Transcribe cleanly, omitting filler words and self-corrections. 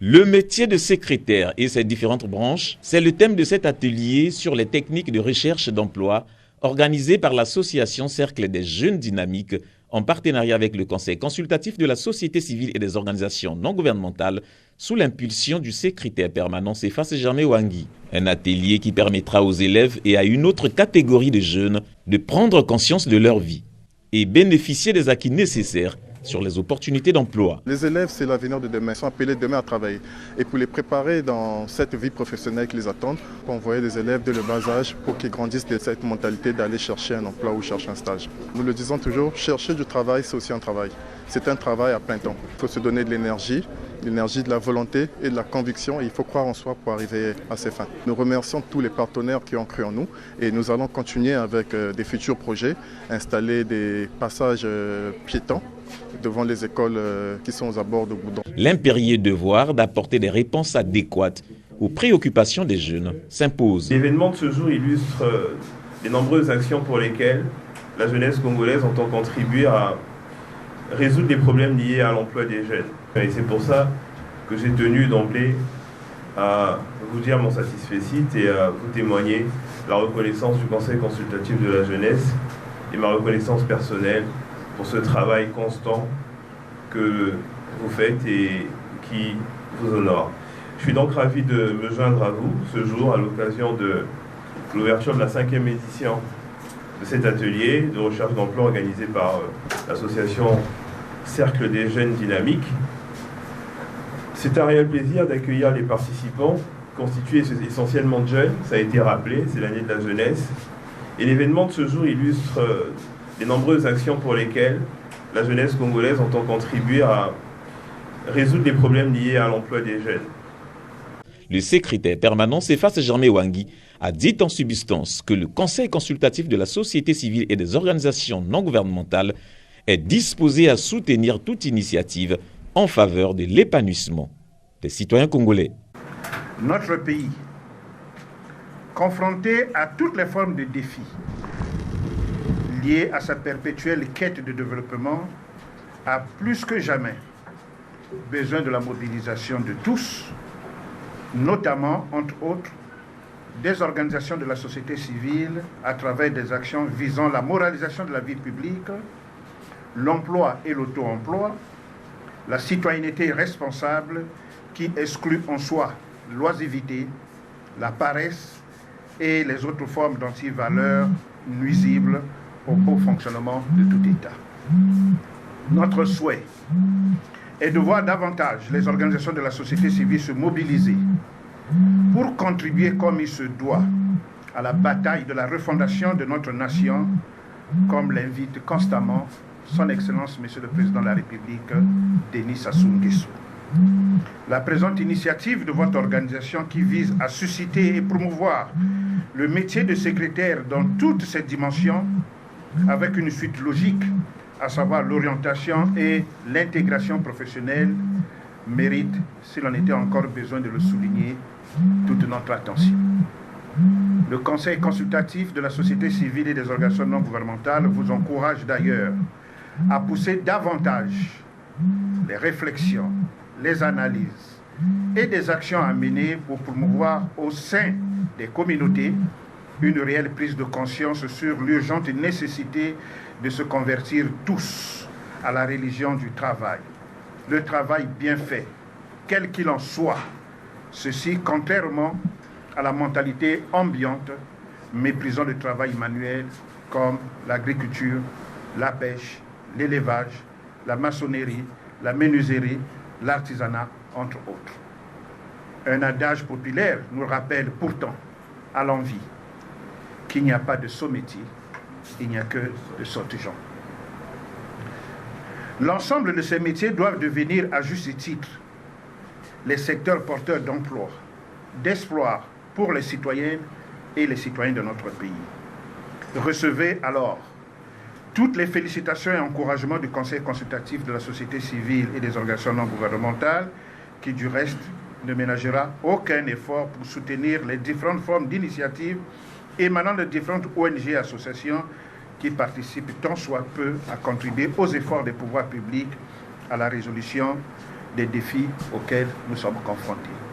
Le métier de secrétaire et ses différentes branches, c'est le thème de cet atelier sur les techniques de recherche d'emploi organisé par l'association Cercle des Jeunes Dynamiques en partenariat avec le Conseil consultatif de la société civile et des organisations non gouvernementales sous l'impulsion du secrétaire permanent Cephas Germain Wangui. Un atelier qui permettra aux élèves et à une autre catégorie de jeunes de prendre conscience de leur vie et bénéficier des acquis nécessaires sur les opportunités d'emploi. Les élèves, c'est l'avenir de demain, ils sont appelés demain à travailler. Et pour les préparer dans cette vie professionnelle qui les attend, on envoie des élèves dès le bas âge pour qu'ils grandissent de cette mentalité d'aller chercher un emploi ou chercher un stage. Nous le disons toujours, chercher du travail, c'est aussi un travail. C'est un travail à plein temps. Il faut se donner de l'énergie, de la volonté et de la conviction. Et il faut croire en soi pour arriver à ses fins. Nous remercions tous les partenaires qui ont cru en nous et nous allons continuer avec des futurs projets, installer des passages piétons devant les écoles qui sont aux abords de Goudon. L'impérieux devoir d'apporter des réponses adéquates aux préoccupations des jeunes s'impose. L'événement de ce jour illustre les nombreuses actions pour lesquelles la jeunesse congolaise entend contribuer à résoudre les problèmes liés à l'emploi des jeunes. Et c'est pour ça que j'ai tenu d'emblée à vous dire mon satisfecit et à vous témoigner la reconnaissance du Conseil consultatif de la jeunesse et ma reconnaissance personnelle pour ce travail constant que vous faites et qui vous honore. Je suis donc ravi de me joindre à vous ce jour à l'occasion de l'ouverture de la 5e édition de cet atelier de recherche d'emploi organisé par l'association Cercle des Jeunes Dynamiques. C'est un réel plaisir d'accueillir les participants constitués essentiellement de jeunes, ça a été rappelé, c'est l'année de la jeunesse. Et l'événement de ce jour illustre les nombreuses actions pour lesquelles la jeunesse congolaise entend contribuer à résoudre les problèmes liés à l'emploi des jeunes. Le secrétaire permanent Cephas Germain Wangui a dit en substance que le Conseil consultatif de la société civile et des organisations non gouvernementales est disposé à soutenir toute initiative en faveur de l'épanouissement des citoyens congolais. Notre pays, confronté à toutes les formes de défis liées à sa perpétuelle quête de développement, a plus que jamais besoin de la mobilisation de tous, notamment, entre autres, des organisations de la société civile à travers des actions visant la moralisation de la vie publique, l'emploi et l'auto-emploi, la citoyenneté responsable qui exclut en soi l'oisiveté, la paresse et les autres formes d'antivaleurs nuisibles au bon fonctionnement de tout État. Notre souhait est de voir davantage les organisations de la société civile se mobiliser pour contribuer comme il se doit à la bataille de la refondation de notre nation, comme l'invite constamment Son Excellence, Monsieur le Président de la République, Denis Sassou Nguesso. La présente initiative de votre organisation qui vise à susciter et promouvoir le métier de secrétaire dans toutes ses dimensions, avec une suite logique, à savoir l'orientation et l'intégration professionnelle, mérite, s'il en était encore besoin de le souligner, toute notre attention. Le Conseil consultatif de la société civile et des organisations non gouvernementales vous encourage d'ailleurs à pousser davantage les réflexions, les analyses et des actions à mener pour promouvoir au sein des communautés une réelle prise de conscience sur l'urgente nécessité de se convertir tous à la religion du travail. Le travail bien fait, quel qu'il en soit, ceci contrairement à la mentalité ambiante, méprisant le travail manuel comme l'agriculture, la pêche, l'élevage, la maçonnerie, la menuiserie, l'artisanat, entre autres. Un adage populaire nous rappelle pourtant à l'envi qu'il n'y a pas de sot métier, il n'y a que de sottes gens. L'ensemble de ces métiers doivent devenir à juste titre les secteurs porteurs d'emploi, d'espoir pour les citoyennes et les citoyens de notre pays. Recevez alors toutes les félicitations et encouragements du Conseil consultatif de la société civile et des organisations non gouvernementales qui, du reste, ne ménagera aucun effort pour soutenir les différentes formes d'initiatives émanant de différentes ONG et associations qui participent tant soit peu à contribuer aux efforts des pouvoirs publics à la résolution des défis auxquels nous sommes confrontés.